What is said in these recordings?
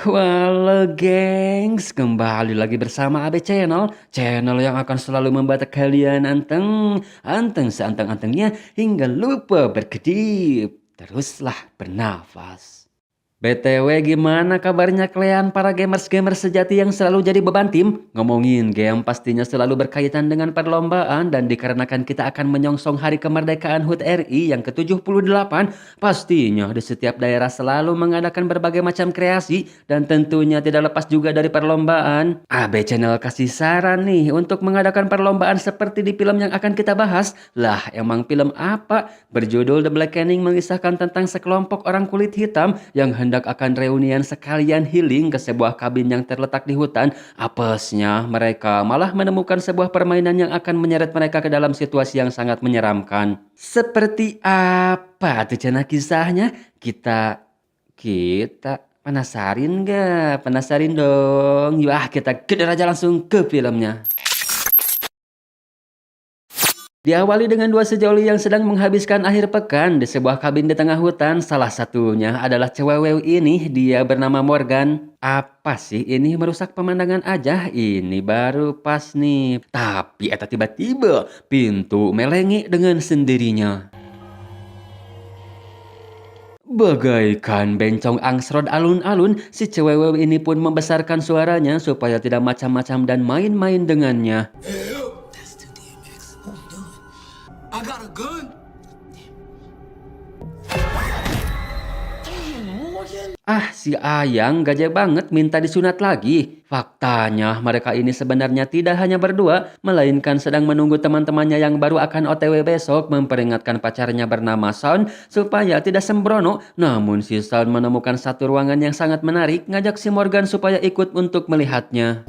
Halo gengs, kembali lagi bersama AB Channel, channel yang akan selalu membuat kalian anteng seanteng-antengnya hingga lupa berkedip. Teruslah bernafas. BTW gimana kabarnya kalian para gamers-gamers sejati yang selalu jadi beban tim? Ngomongin game pastinya selalu berkaitan dengan perlombaan dan dikarenakan kita akan menyongsong hari kemerdekaan HUT RI yang ke-78, pastinya di setiap daerah selalu mengadakan berbagai macam kreasi dan tentunya tidak lepas juga dari perlombaan. AB Channel kasih saran nih untuk mengadakan perlombaan seperti di film yang akan kita bahas. Lah, emang film apa? Berjudul The Blackening mengisahkan tentang sekelompok orang kulit hitam yang hendak akan reunian sekalian healing ke sebuah kabin yang terletak di hutan. Apesnya, mereka malah menemukan sebuah permainan yang akan menyeret mereka ke dalam situasi yang sangat menyeramkan. Seperti apa tuh cenah kisahnya? Kita penasarin nggak? Penasarin dong. Yuk kita kejar aja langsung ke filmnya. Diawali dengan dua sejoli yang sedang menghabiskan akhir pekan di sebuah kabin di tengah hutan. Salah satunya adalah cewek ini, dia bernama Morgan. Apa sih ini merusak pemandangan aja? Ini baru pas nih. Tapi eta tiba-tiba pintu melengi dengan sendirinya. Bagaikan bencong angsrod alun-alun, si cewek ini pun membesarkan suaranya supaya tidak macam-macam dan main-main dengannya. That's too DMX. What you doing? I got a gun. Ah, si Ayang gajah banget minta disunat lagi. Faktanya mereka ini sebenarnya tidak hanya berdua, melainkan sedang menunggu teman-temannya yang baru akan OTW besok memperingatkan pacarnya bernama Sound supaya tidak sembrono. Namun si Sound menemukan satu ruangan yang sangat menarik, ngajak si Morgan supaya ikut untuk melihatnya.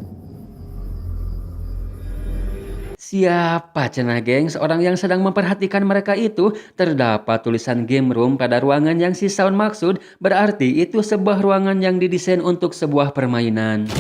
Siapa cenah gengs orang yang sedang memperhatikan mereka itu? Terdapat tulisan game room pada ruangan yang si Sound maksud, berarti itu sebuah ruangan yang didesain untuk sebuah permainan.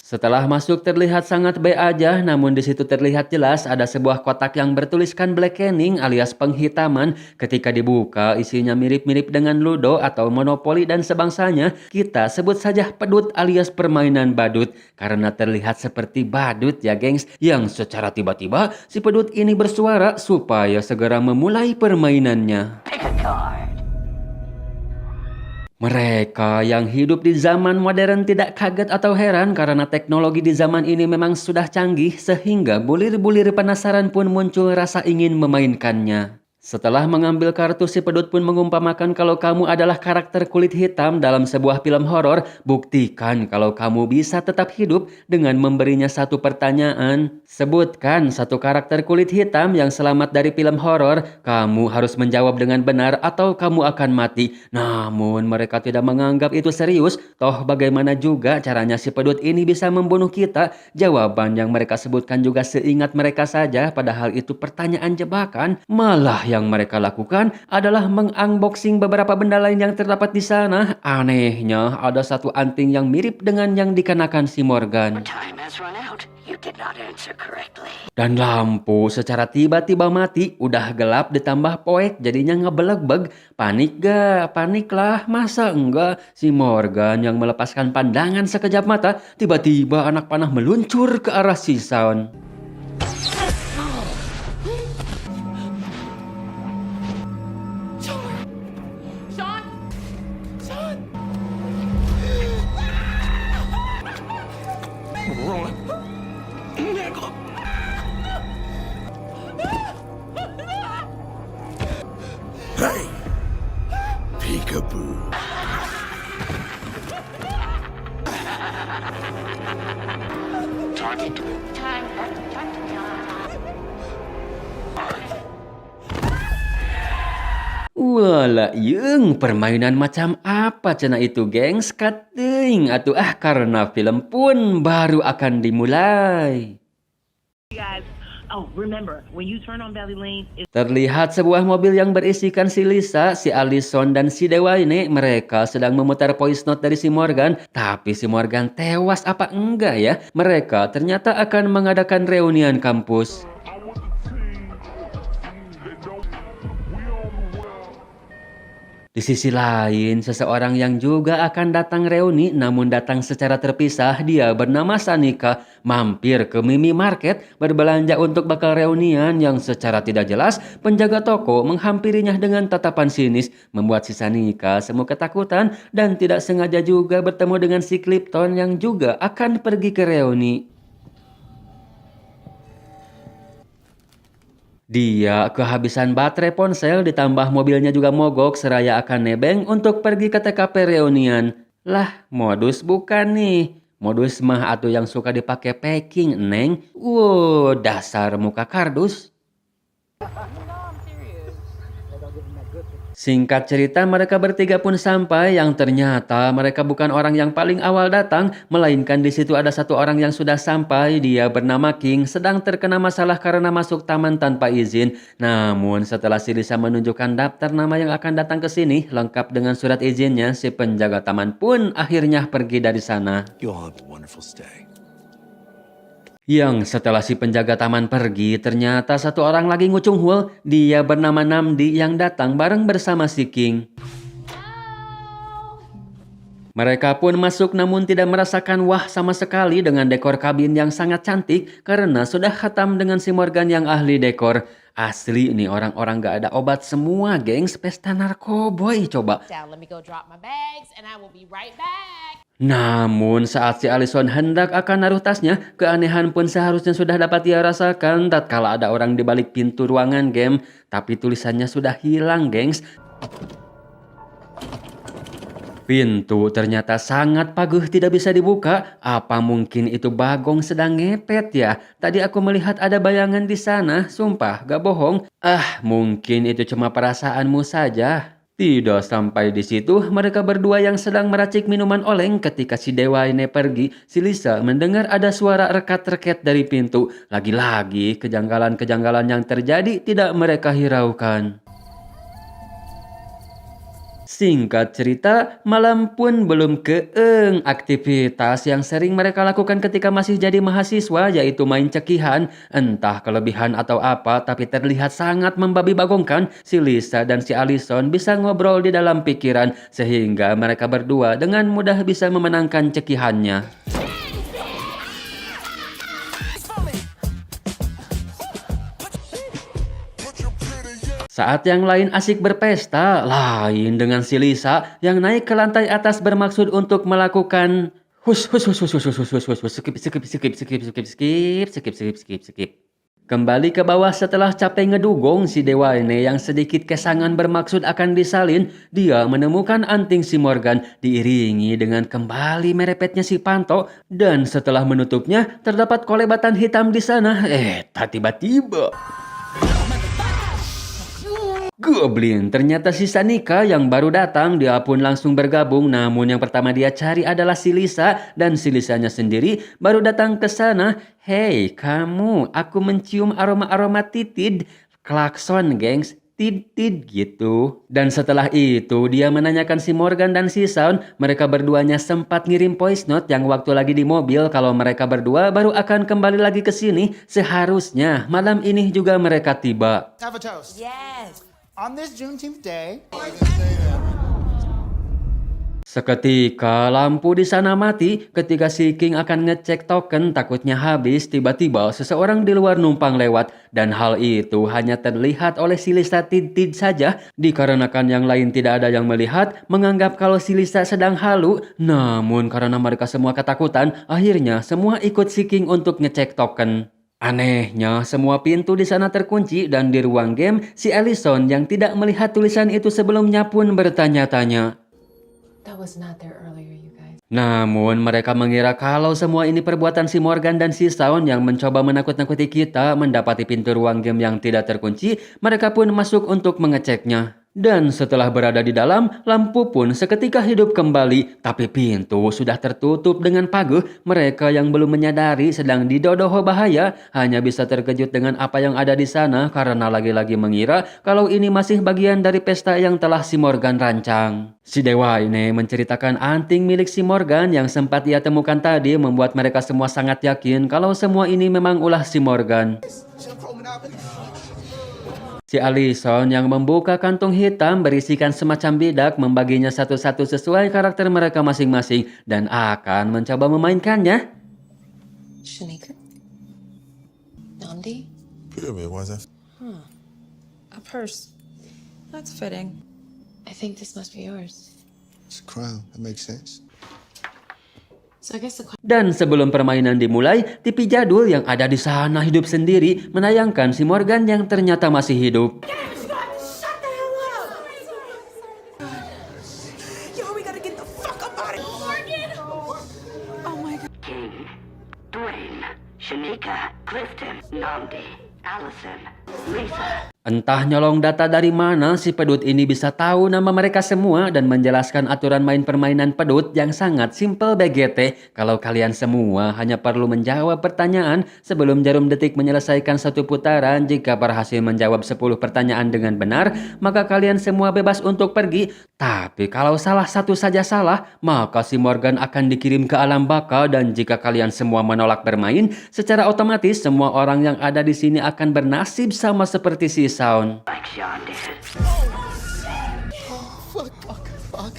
Setelah masuk terlihat sangat B aja, namun di situ terlihat jelas ada sebuah kotak yang bertuliskan blackening alias penghitaman. Ketika dibuka, isinya mirip-mirip dengan Ludo atau Monopoly dan sebangsanya. Kita sebut saja pedut alias permainan badut. Karena terlihat seperti badut ya gengs, yang secara tiba-tiba si pedut ini bersuara supaya segera memulai permainannya. Mereka yang hidup di zaman modern tidak kaget atau heran karena teknologi di zaman ini memang sudah canggih sehingga bulir-bulir penasaran pun muncul rasa ingin memainkannya. Setelah mengambil kartu, si pedut pun mengumpamakan kalau kamu adalah karakter kulit hitam dalam sebuah film horor. Buktikan kalau kamu bisa tetap hidup dengan memberinya satu pertanyaan. Sebutkan satu karakter kulit hitam yang selamat dari film horor. Kamu harus menjawab dengan benar atau kamu akan mati. Namun mereka tidak menganggap itu serius. Toh bagaimana juga caranya si pedut ini bisa membunuh kita? Jawaban yang mereka sebutkan juga seingat mereka saja, padahal itu pertanyaan jebakan. Malah yang mereka lakukan adalah mengunboxing beberapa benda lain yang terdapat di sana. Anehnya, ada satu anting yang mirip dengan yang dikenakan si Morgan. Time has run out. You did not answer correctly. Dan lampu secara tiba-tiba mati, udah gelap ditambah poek jadinya ngebeleg-beg. Panik gak? Panik lah, masa enggak? Si Morgan yang melepaskan pandangan sekejap mata, tiba-tiba anak panah meluncur ke arah si Sound. Sean! Sean! Run! Nigga! Hey! Peekaboo. Target. Time. Wala yung permainan macam apa cena itu gengs kating atuh karena film pun baru akan dimulai. Guys, oh, remember, when you turn on Valley Lane, it's Terlihat sebuah mobil yang berisikan si Lisa, si Allison, dan si Dewa ini. Mereka sedang memutar voice note dari si Morgan. Tapi si Morgan tewas apa enggak ya? Mereka ternyata akan mengadakan reunian kampus. Di sisi lain, seseorang yang juga akan datang reuni namun datang secara terpisah, dia bernama Sanika, mampir ke Mimi Market berbelanja untuk bakal reunian yang secara tidak jelas penjaga toko menghampirinya dengan tatapan sinis, membuat si Sanika semua ketakutan dan tidak sengaja juga bertemu dengan si Clipton yang juga akan pergi ke reuni. Dia kehabisan baterai ponsel ditambah mobilnya juga mogok seraya akan nebeng untuk pergi ke TKP reunian. Lah, modus bukan nih. Modus mah atuh yang suka dipakai packing, Neng. Wow, dasar muka kardus. Singkat cerita, mereka bertiga pun sampai yang ternyata mereka bukan orang yang paling awal datang, melainkan di situ ada satu orang yang sudah sampai. Dia bernama King, sedang terkena masalah karena masuk taman tanpa izin. Namun setelah si Lisa menunjukkan daftar nama yang akan datang ke sini, lengkap dengan surat izinnya, si penjaga taman pun akhirnya pergi dari sana. You'll have a wonderful stay. Yang setelah si penjaga taman pergi, ternyata satu orang lagi ngucung hul. Dia bernama Namdi yang datang bareng bersama si King. Mereka pun masuk namun tidak merasakan wah sama sekali dengan dekor kabin yang sangat cantik karena sudah khatam dengan si Morgan yang ahli dekor. Asli nih orang-orang gak ada obat semua, gengs. Pesta narkoboy coba. Let me go drop my bags and I will be right back. Namun saat si Allison hendak akan naruh tasnya, keanehan pun seharusnya sudah dapat ia rasakan tatkala ada orang di balik pintu ruangan game. Tapi tulisannya sudah hilang, gengs. Pintu ternyata sangat paguh tidak bisa dibuka. Apa mungkin itu Bagong sedang ngepet ya? Tadi aku melihat ada bayangan di sana, sumpah gak bohong. Mungkin itu cuma perasaanmu saja. Tidak sampai di situ, mereka berdua yang sedang meracik minuman oleng ketika si Dewa ini pergi, si Lisa mendengar ada suara rekat-reket dari pintu. Lagi-lagi kejanggalan-kejanggalan yang terjadi tidak mereka hiraukan. Singkat cerita, malam pun belum keeng. Aktivitas yang sering mereka lakukan ketika masih jadi mahasiswa yaitu main cekihan. Entah kelebihan atau apa, tapi terlihat sangat membabi bagongkan. Si Lisa dan si Allison bisa ngobrol di dalam pikiran sehingga mereka berdua dengan mudah bisa memenangkan cekihannya. Saat yang lain asik berpesta, lain dengan si Lisa yang naik ke lantai atas bermaksud untuk melakukan skip. Kembali ke bawah setelah capek ngedugong, si Dewa ini yang sedikit kesangan bermaksud akan disalin, dia menemukan anting si Morgan diiringi dengan kembali merepetnya si Panto dan setelah menutupnya terdapat kolebatan hitam di sana. Tiba-tiba Goblin, ternyata si Sanika yang baru datang, dia pun langsung bergabung. Namun yang pertama dia cari adalah si Lisa dan si Lisanya sendiri baru datang ke sana. Hei kamu, aku mencium aroma-aroma titid. Klakson gengs, tid-tid gitu. Dan setelah itu dia menanyakan si Morgan dan si Sound. Mereka berduanya sempat ngirim voice note yang waktu lagi di mobil kalau mereka berdua baru akan kembali lagi ke sini. Seharusnya malam ini juga mereka tiba. Have a toast. Yes. On this Juneteenth day, seketika lampu di sana mati ketika si King akan ngecek token takutnya habis. Tiba-tiba seseorang di luar numpang lewat dan hal itu hanya terlihat oleh si Lisa Tid saja dikarenakan yang lain tidak ada yang melihat menganggap kalau si Lisa sedang halu. Namun karena mereka semua ketakutan akhirnya semua ikut si King untuk ngecek token. Anehnya, semua pintu di sana terkunci dan di ruang game, si Allison yang tidak melihat tulisan itu sebelumnya pun bertanya-tanya. That was not there earlier, you guys. Namun mereka mengira kalau semua ini perbuatan si Morgan dan si Sound yang mencoba menakut-nakuti kita. Mendapati pintu ruang game yang tidak terkunci, mereka pun masuk untuk mengeceknya. Dan setelah berada di dalam, lampu pun seketika hidup kembali. Tapi pintu sudah tertutup dengan paguh. Mereka yang belum menyadari sedang didodoh bahaya hanya bisa terkejut dengan apa yang ada di sana karena lagi-lagi mengira kalau ini masih bagian dari pesta yang telah si Morgan rancang. Si Dewa ini menceritakan anting milik si Morgan yang sempat ia temukan tadi membuat mereka semua sangat yakin kalau semua ini memang ulah si Morgan. Si Allison yang membuka kantung hitam berisikan semacam bidak membaginya satu-satu sesuai karakter mereka masing-masing dan akan mencoba memainkannya. Shanika? Nandi? Pyramid, why's that? A purse. That's fitting. I think this must be yours. It's a crown. That makes sense. So I guess the Dan sebelum permainan dimulai, TV jadul yang ada di sana hidup sendiri menayangkan si Morgan yang ternyata masih hidup. King, Dwayne, Shanika, Clifton, Nandi, Allison, Lisa. Entah nyolong data dari mana si pedut ini bisa tahu nama mereka semua dan menjelaskan aturan main permainan pedut yang sangat simpel BGT. Kalau kalian semua hanya perlu menjawab pertanyaan sebelum jarum detik menyelesaikan satu putaran. Jika berhasil menjawab 10 pertanyaan dengan benar, maka kalian semua bebas untuk pergi. Tapi kalau salah satu saja salah, maka si Morgan akan dikirim ke alam baka, dan jika kalian semua menolak bermain, secara otomatis semua orang yang ada di sini akan bernasib sama seperti si Sound. Like Sean did. Fuck.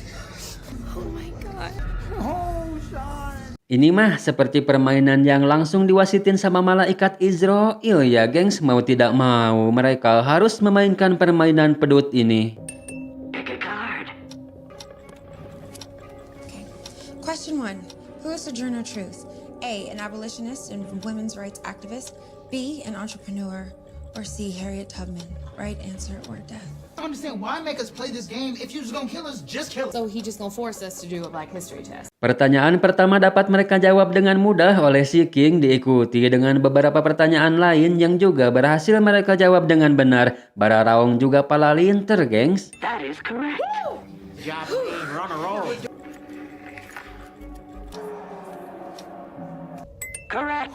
Ini mah seperti permainan yang langsung diwasitin sama malaikat Israel ya gengs. Mau tidak mau mereka harus memainkan permainan pedut ini. Pick a card. Okay. Question 1. Who is Sojourner Truth? A. An abolitionist and women's rights activist. B. An entrepreneur. Or C. Harriet Tubman. Right answer or death. I don't understand why make us play this game if you're just gonna kill us, just kill us. So he just gonna force us to do a Black History test. Pertanyaan pertama dapat mereka jawab dengan mudah oleh si King, diikuti dengan beberapa pertanyaan lain yang juga berhasil mereka jawab dengan benar. Bararaong juga pala linter, gengs. That is correct. Correct.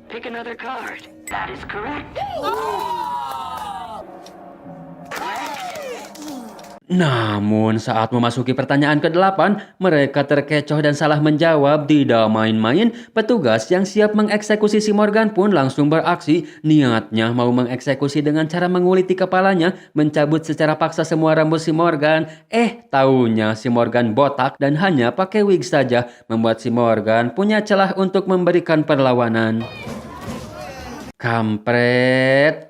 Pick another card. That is correct. Namun saat memasuki pertanyaan ke-8, mereka terkecoh dan salah menjawab. Tidak main-main, petugas yang siap mengeksekusi si Morgan pun langsung beraksi. Niatnya mau mengeksekusi dengan cara menguliti kepalanya, mencabut secara paksa semua rambut si Morgan. Taunya si Morgan botak dan hanya pakai wig saja, membuat si Morgan punya celah untuk memberikan perlawanan. Kampret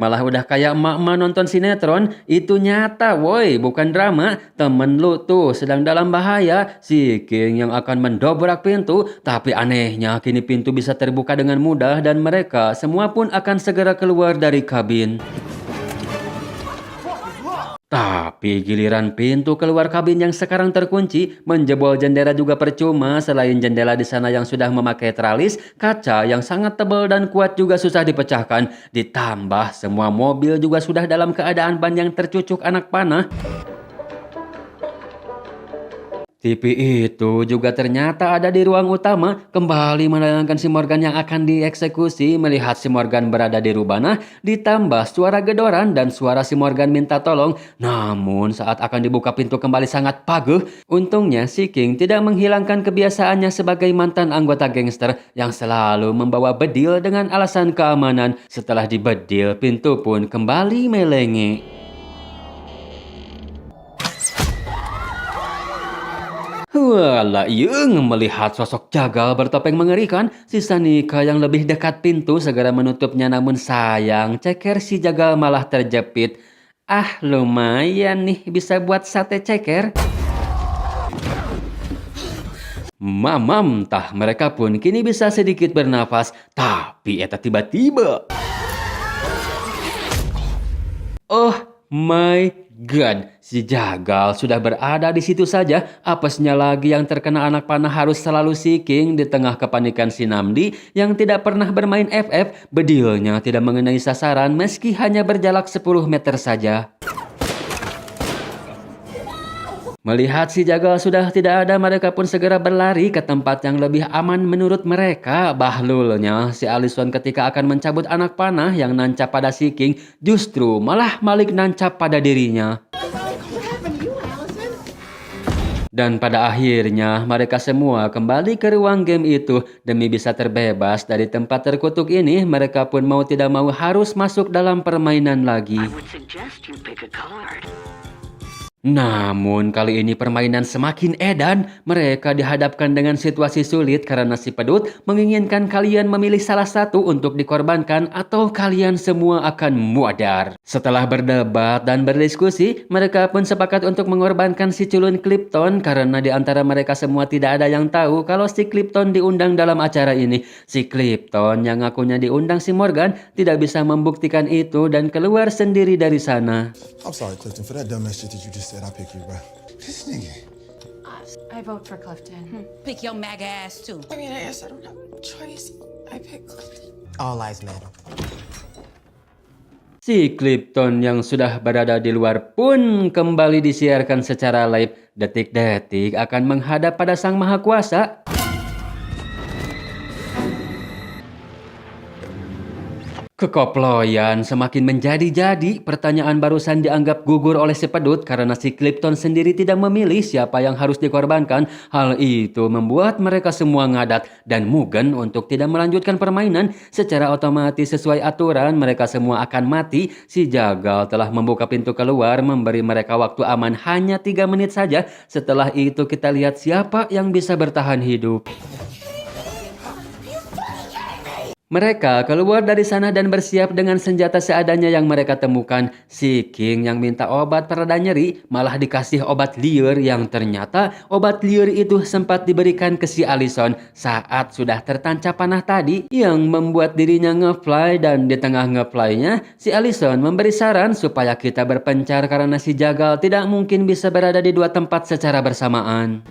malah udah kayak emak-emak nonton sinetron. Itu nyata woi, bukan drama. Temen lu tuh sedang dalam bahaya. Si King yang akan mendobrak pintu. Tapi anehnya kini pintu bisa terbuka dengan mudah dan mereka semua pun akan segera keluar dari kabin. Tapi giliran pintu keluar kabin yang sekarang terkunci, menjebol jendela juga percuma. Selain jendela di sana yang sudah memakai tralis, kaca yang sangat tebal dan kuat juga susah dipecahkan. Ditambah semua mobil juga sudah dalam keadaan ban yang tercucuk anak panah. TV itu juga ternyata ada di ruang utama, kembali menayangkan si Morgan yang akan dieksekusi. Melihat si Morgan berada di rubana, ditambah suara gedoran dan suara si Morgan minta tolong. Namun saat akan dibuka pintu kembali sangat paguh. Untungnya si King tidak menghilangkan kebiasaannya sebagai mantan anggota gangster yang selalu membawa bedil dengan alasan keamanan. Setelah dibedil, pintu pun kembali melenge. Walah yung melihat sosok jagal bertopeng mengerikan, si Shanika yang lebih dekat pintu segera menutupnya, namun sayang ceker si jagal malah terjepit. Lumayan nih bisa buat sate ceker. Mamam tah mereka pun kini bisa sedikit bernafas, tapi eta tiba-tiba. Oh my God, si jagal sudah berada di situ saja. Apesnya lagi yang terkena anak panah harus selalu si King. Di tengah kepanikan si Namdi yang tidak pernah bermain FF, bedilnya tidak mengenai sasaran meski hanya berjarak 10 meter saja. Melihat si jagal sudah tidak ada, mereka pun segera berlari ke tempat yang lebih aman menurut mereka. Bahlulnya si Allison ketika akan mencabut anak panah yang nancap pada si King, justru malah Malik nancap pada dirinya. Dan pada akhirnya mereka semua kembali ke ruang game itu demi bisa terbebas dari tempat terkutuk ini. Mereka pun mau tidak mau harus masuk dalam permainan lagi. I would suggest you pick a card. Namun kali ini permainan semakin edan. Mereka dihadapkan dengan situasi sulit karena si pedut menginginkan kalian memilih salah satu untuk dikorbankan atau kalian semua akan muadar. Setelah berdebat dan berdiskusi, mereka pun sepakat untuk mengorbankan si culun Clipton karena di antara mereka semua tidak ada yang tahu kalau si Clipton diundang dalam acara ini. Si Clipton yang ngakunya diundang si Morgan tidak bisa membuktikan itu dan keluar sendiri dari sana. I'm sorry, Clifton, for that dumbass shit that you just said. I pick you, bro. This nigga. I vote for Clifton. Pick your MAGA ass too. I mean, I guess I don't have a choice. I pick Clifton. All lives matter. Si Clifton yang sudah berada di luar pun kembali disiarkan secara live. Detik-detik akan menghadap pada Sang Maha Kuasa. Kekoployan semakin menjadi-jadi. Pertanyaan barusan dianggap gugur oleh si pedut karena si Clifton sendiri tidak memilih siapa yang harus dikorbankan. Hal itu membuat mereka semua ngadat dan mugen untuk tidak melanjutkan permainan. Secara otomatis sesuai aturan mereka semua akan mati. Si Jagal telah membuka pintu keluar memberi mereka waktu aman hanya 3 menit saja. Setelah itu kita lihat siapa yang bisa bertahan hidup. Mereka keluar dari sana dan bersiap dengan senjata seadanya yang mereka temukan. Si King yang minta obat pereda nyeri malah dikasih obat liur yang ternyata obat liur itu sempat diberikan ke si Allison saat sudah tertancap panah tadi yang membuat dirinya ngefly, dan di tengah ngefly-nya si Allison memberi saran supaya kita berpencar karena si Jagal tidak mungkin bisa berada di 2 tempat secara bersamaan.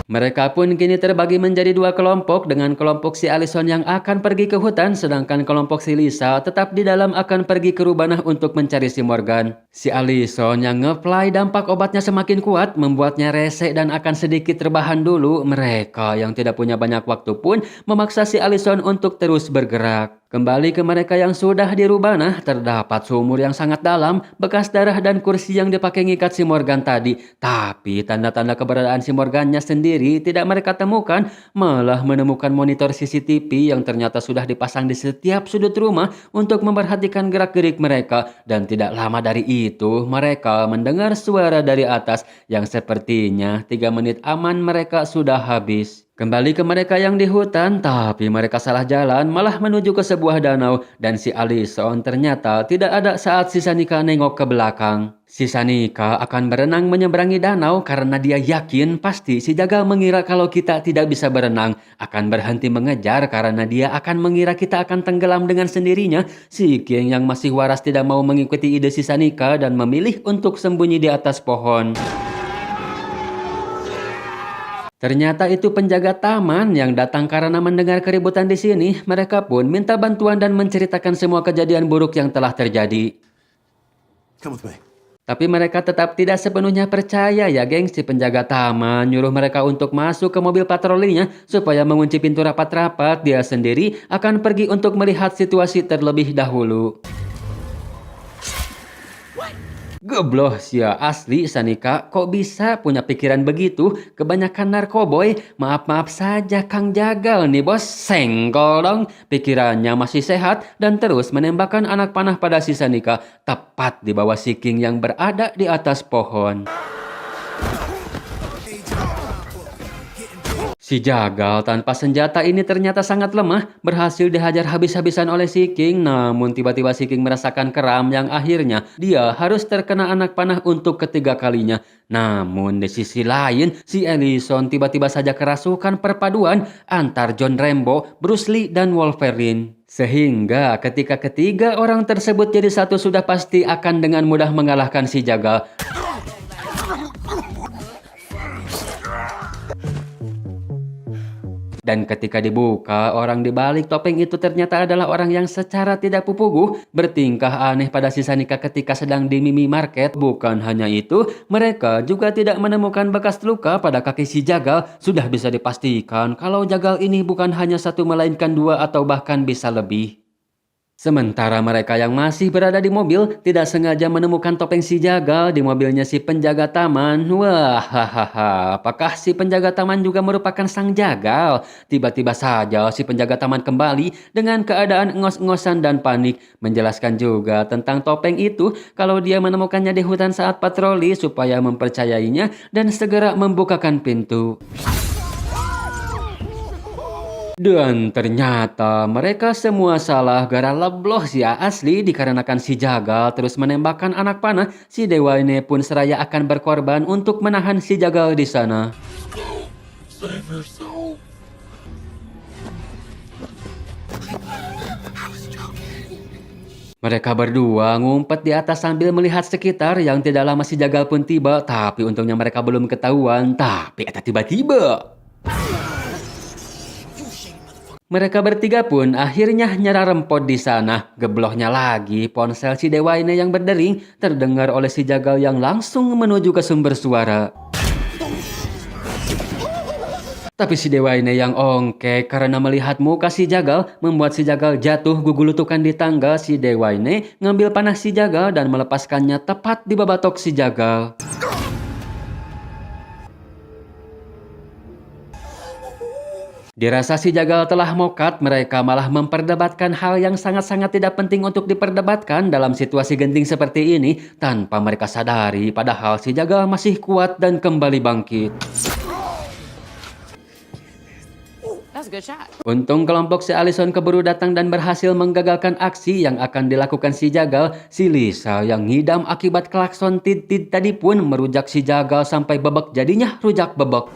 Mereka pun kini terbagi menjadi 2 kelompok, dengan kelompok si Allison yang akan pergi ke hutan, sedangkan kelompok si Lisa tetap di dalam akan pergi ke Rubanah untuk mencari si Morgan. Si Allison yang ngefly dampak obatnya semakin kuat, membuatnya rese dan akan sedikit rebahan dulu. Mereka yang tidak punya banyak waktu pun memaksa si Allison untuk terus bergerak. Kembali ke mereka yang sudah di Rubanah, terdapat sumur yang sangat dalam, bekas darah dan kursi yang dipakai ngikat si Morgan tadi. Tapi tanda-tanda keberadaan si Morgannya sendiri tidak mereka temukan, malah menemukan monitor CCTV yang ternyata sudah dipasang di setiap sudut rumah untuk memperhatikan gerak-gerik mereka. Dan tidak lama dari itu, mereka mendengar suara dari atas yang sepertinya 3 menit aman mereka sudah habis. Kembali ke mereka yang di hutan, tapi mereka salah jalan malah menuju ke sebuah danau dan si Allison ternyata tidak ada saat si Sanika nengok ke belakang. Si Sanika akan berenang menyeberangi danau karena dia yakin pasti si Jagal mengira kalau kita tidak bisa berenang, akan berhenti mengejar karena dia akan mengira kita akan tenggelam dengan sendirinya. Si King yang masih waras tidak mau mengikuti ide si Sanika dan memilih untuk sembunyi di atas pohon. Ternyata itu penjaga taman yang datang karena mendengar keributan di sini. Mereka pun minta bantuan dan menceritakan semua kejadian buruk yang telah terjadi. Come with me. Tapi mereka tetap tidak sepenuhnya percaya ya geng. Si penjaga taman nyuruh mereka untuk masuk ke mobil patrolinya supaya mengunci pintu rapat-rapat. Dia sendiri akan pergi untuk melihat situasi terlebih dahulu. Gebloh sia, asli Sanika kok bisa punya pikiran begitu? Kebanyakan narkoboy. Maaf-maaf saja Kang Jagal nih bos, senggol dong. Pikirannya masih sehat dan terus menembakkan anak panah pada si Sanika tepat di bawah si King yang berada di atas pohon. Si Jagal tanpa senjata ini ternyata sangat lemah, berhasil dihajar habis-habisan oleh si King. Namun tiba-tiba si King merasakan kram yang akhirnya dia harus terkena anak panah untuk ketiga kalinya. Namun di sisi lain, si Allison tiba-tiba saja kerasukan perpaduan antar John Rambo, Bruce Lee, dan Wolverine. Sehingga ketika ketiga orang tersebut jadi satu sudah pasti akan dengan mudah mengalahkan si Jagal. Dan ketika dibuka, orang di balik topeng itu ternyata adalah orang yang secara tidak pupuguh bertingkah aneh pada si Sanika ketika sedang di Mimi Market. Bukan hanya itu, mereka juga tidak menemukan bekas luka pada kaki si Jagal. Sudah bisa dipastikan kalau Jagal ini bukan hanya satu melainkan 2 atau bahkan bisa lebih. Sementara mereka yang masih berada di mobil tidak sengaja menemukan topeng si jagal di mobilnya si penjaga taman. Wah, hahaha, apakah si penjaga taman juga merupakan sang jagal? Tiba-tiba saja si penjaga taman kembali dengan keadaan engos-engosan dan panik. Menjelaskan juga tentang topeng itu kalau dia menemukannya di hutan saat patroli supaya mempercayainya dan segera membukakan pintu. Dan ternyata mereka semua salah gara lebloh ya asli dikarenakan si jagal terus menembakkan anak panah. Si dewa ini pun seraya akan berkorban untuk menahan si jagal di sana. Mereka berdua ngumpet di atas sambil melihat sekitar. Yang tidak lama si jagal pun tiba, tapi untungnya mereka belum ketahuan. Tapi tiba-tiba mereka bertiga pun akhirnya nyerah rempot di sana. Geblohnya lagi ponsel si dewa ini yang berdering terdengar oleh si jagal yang langsung menuju ke sumber suara. Tapi si dewa ini yang ongkek karena melihat muka si jagal membuat si jagal jatuh gugulutukan di tangga. Si dewa ini ngambil panah si jagal dan melepaskannya tepat di babatok si jagal. Dirasa si jagal telah mokat, mereka malah memperdebatkan hal yang sangat-sangat tidak penting untuk diperdebatkan dalam situasi genting seperti ini tanpa mereka sadari padahal si jagal masih kuat dan kembali bangkit. That's a good shot. Untung kelompok si Allison keburu datang dan berhasil menggagalkan aksi yang akan dilakukan si jagal. Si Lisa yang ngidam akibat klakson tit-tit tadi pun merujak si jagal sampai bebek jadinya rujak bebek.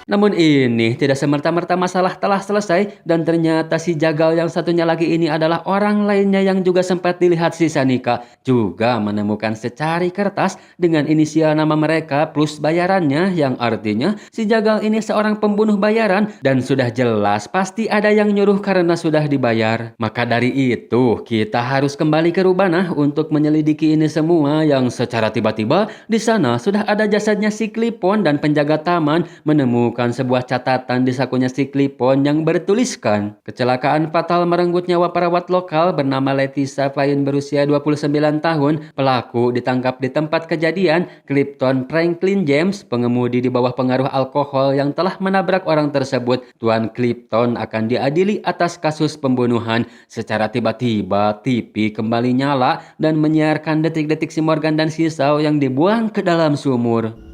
Namun ini tidak semerta-merta masalah telah selesai dan ternyata si jagal yang satunya lagi ini adalah orang lainnya yang juga sempat dilihat si Sanika. Juga menemukan secari kertas dengan inisial nama mereka plus bayarannya yang artinya si jagal ini seorang pembunuh bayaran dan sudah jelas pasti ada yang nyuruh karena sudah dibayar. Maka dari itu kita harus kembali ke Rubanah untuk menyelidiki ini semua yang secara tiba-tiba di sana sudah ada jasadnya si Clipon dan penjaga taman menemukan sebuah catatan di sakunya si Clipon yang bertuliskan kecelakaan fatal merenggut nyawa perawat lokal bernama Letisa Fine berusia 29 tahun. Pelaku ditangkap di tempat kejadian. Clifton Franklin James, pengemudi di bawah pengaruh alkohol yang telah menabrak orang tersebut. Tuan Clifton akan diadili atas kasus pembunuhan. Secara tiba-tiba TV kembali nyala dan menyiarkan detik-detik si Morgan dan si Shaw yang dibuang ke dalam sumur.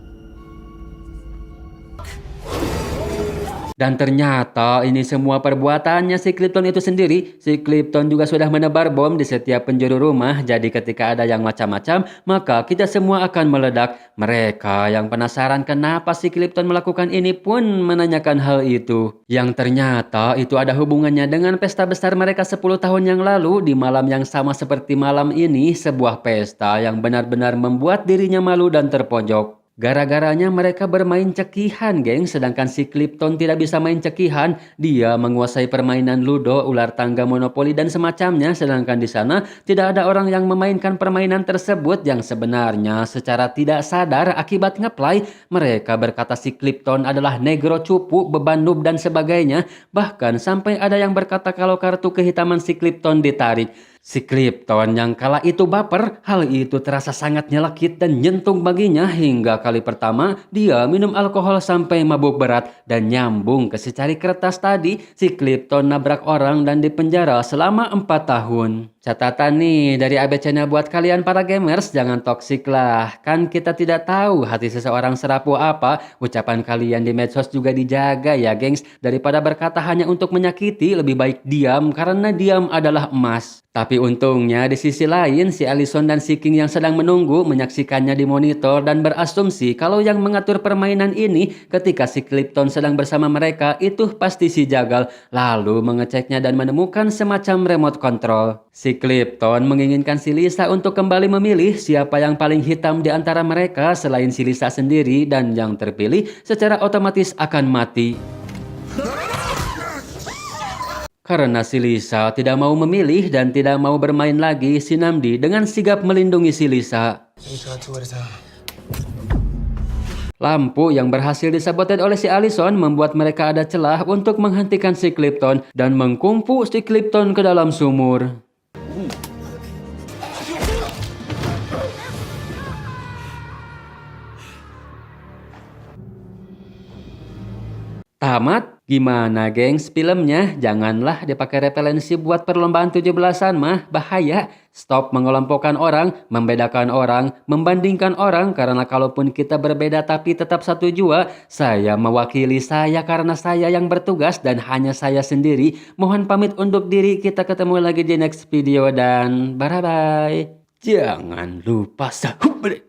Dan ternyata ini semua perbuatannya si Clifton itu sendiri. Si Clifton juga sudah menebar bom di setiap penjuru rumah. Jadi ketika ada yang macam-macam, maka kita semua akan meledak. Mereka yang penasaran kenapa si Clifton melakukan ini pun menanyakan hal itu. Yang ternyata itu ada hubungannya dengan pesta besar mereka 10 tahun yang lalu di malam yang sama seperti malam ini. Sebuah pesta yang benar-benar membuat dirinya malu dan terpojok. Gara-garanya mereka bermain cekihan, geng. Sedangkan si Clifton tidak bisa main cekihan. Dia menguasai permainan ludo, ular tangga, monopoli, dan semacamnya. Sedangkan di sana tidak ada orang yang memainkan permainan tersebut yang sebenarnya secara tidak sadar akibat ngeplay. Mereka berkata si Clifton adalah negro cupu, beban noob, dan sebagainya. Bahkan sampai ada yang berkata kalau kartu kehitaman si Clifton ditarik. Si Clifton yang kala itu baper, hal itu terasa sangat nyelekit dan nyentung baginya hingga kali pertama dia minum alkohol sampai mabuk berat dan nyambung ke secari kertas tadi. Si Clifton nabrak orang dan dipenjara selama 4 tahun. Catatan nih dari AB Channel buat kalian para gamers, jangan toksik lah. Kan kita tidak tahu hati seseorang serapuh apa. Ucapan kalian di medsos juga dijaga ya gengs. Daripada berkata hanya untuk menyakiti, lebih baik diam karena diam adalah emas. Tapi untungnya di sisi lain si Allison dan si King yang sedang menunggu menyaksikannya di monitor dan berasumsi kalau yang mengatur permainan ini ketika si Clifton sedang bersama mereka itu pasti si jagal. Lalu mengeceknya dan menemukan semacam remote control. Si Clifton menginginkan si Lisa untuk kembali memilih siapa yang paling hitam di antara mereka selain si Lisa sendiri dan yang terpilih secara otomatis akan mati. Karena si Lisa tidak mau memilih dan tidak mau bermain lagi, si Namdi dengan sigap melindungi si Lisa. Lampu yang berhasil disabotage oleh si Allison membuat mereka ada celah untuk menghentikan si Clifton dan mengkungfu si Clifton ke dalam sumur. Tamat? Gimana gengs filmnya? Janganlah dipakai referensi buat perlombaan 17-an mah, bahaya. Stop mengelompokkan orang, membedakan orang, membandingkan orang, karena kalaupun kita berbeda tapi tetap satu jua, saya mewakili saya karena saya yang bertugas dan hanya saya sendiri. Mohon pamit undur diri, kita ketemu lagi di next video dan bye-bye. Jangan lupa subscribe.